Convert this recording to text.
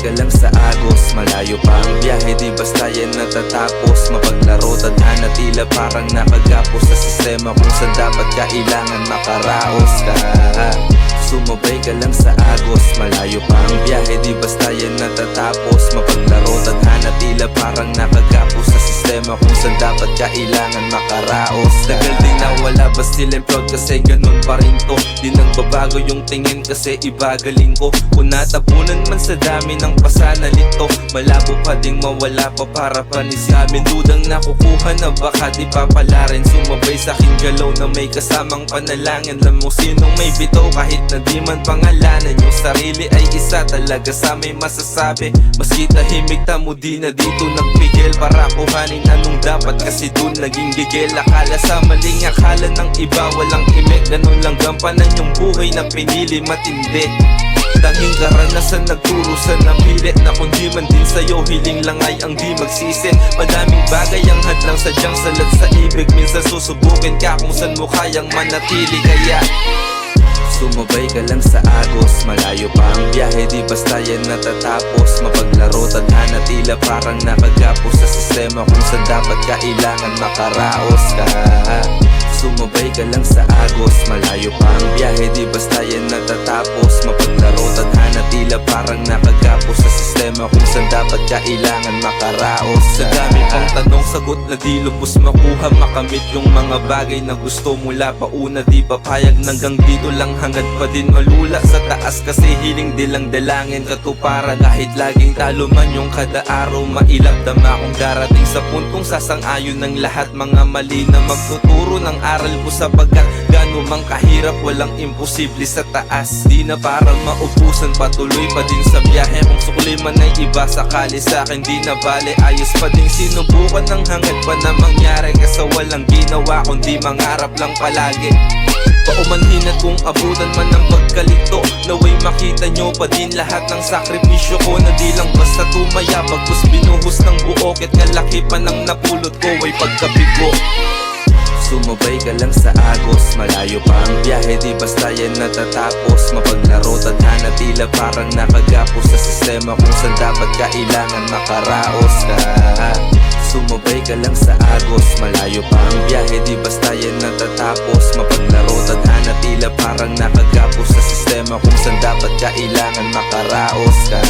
ka lang sa agos, malayo pa ang biyahe, di basta yan natatapos. Mapaglaro, tadhana, tila parang nakagapos sa sistema kung saan dapat kailangan makaraos ka. Sumabay ka lang sa agos, malayo pa ang biyahe, di basta yan natatapos. Mapaglaro, tadhana, tila parang nakagapos sa sistema kung saan dapat kailangan makaraos. Tagal din nawala ba silang proud kasi ganun pa rin to. Di nang babago yung tingin kasi ibagaling ko. Kung natapunan man sa dami ng pasanalito, malabo pa ding mawala pa para panisamin. Dudang nakukuha na baka di papalarin. Sumabay sa aking galaw na may kasamang panalangin. Alam mo sinong may bitaw kahit na di man pangalanan. Yung sarili ay isa talaga sa may masasabi. Maski tahimik tamo di na dito nagpigil para kuhanin anong dapat kasi dun naging gigil. Akala sa maling akala ng iba walang imik. Ganun lang gampanan yung buhay na pinili matindi. Tanging karanasan nagturo sa napilit na kung di man din sa'yo hiling lang ay ang di magsisi. Madaming bagay ang hadlang sadyang salat sa ibig. Minsan susubukin ka kung saan mo kayang manatili. Kaya sumabay ka lang sa agos, malayo pa ang biyahe, di basta yan natatapos. Mapaglaro, tadhana, tila parang nakagapos sa sistema kung saan dapat kailangan makaraos ka. Sumabay ka lang sa agos, malayo pa ang biyahe, di basta yan natatapos. Mapaglaro, tadhana, tila parang nakagapos sa sistema kung saan dapat kailangan makaraos. Sa dami pang tanong, sagot na di lubos makuha. Makamit yung mga bagay na gusto mula pa una. Di papayag hanggang dito lang, hangad pa din malula sa taas kasi hiling di lang dalangin katuparan. Kahit laging talo man yung kada araw, mailap dama kung darating sa puntong sasang-ayon ng lahat. Mga mali na magtuturo ng aral ko sapagkat gano mang kahirap walang imposible sa taas. Di na para maubusan, patuloy pa din sa biyahe. Kung sukli man ay iba sakali sa akin di na bale. Ayos pa din sinubukan ng hangad pa na mangyari kasi walang ginawa kundi mangarap lang palagi. Paumanhin at kung abutan man ng pagkalito, naway makita nyo pa din lahat ng sakripisyo ko. Na di lang basta tumaya bagkus binuhos ng buo. Kahit kalaki pa ng napulot ko ay pagkabigo. Sumabay ka lang sa agos, malayo pa ang biyahe, di basta yan natatapos. Mapaglaro, tadhana, tila parang nakagapos sa sistema kung saan dapat kailangan makaraos ka. Sumabay ka lang sa agos, malayo pa ang biyahe, di basta yan natatapos. Mapaglaro, tadhana, tila parang nakagapos sa sistema kung saan dapat kailangan makaraos ka.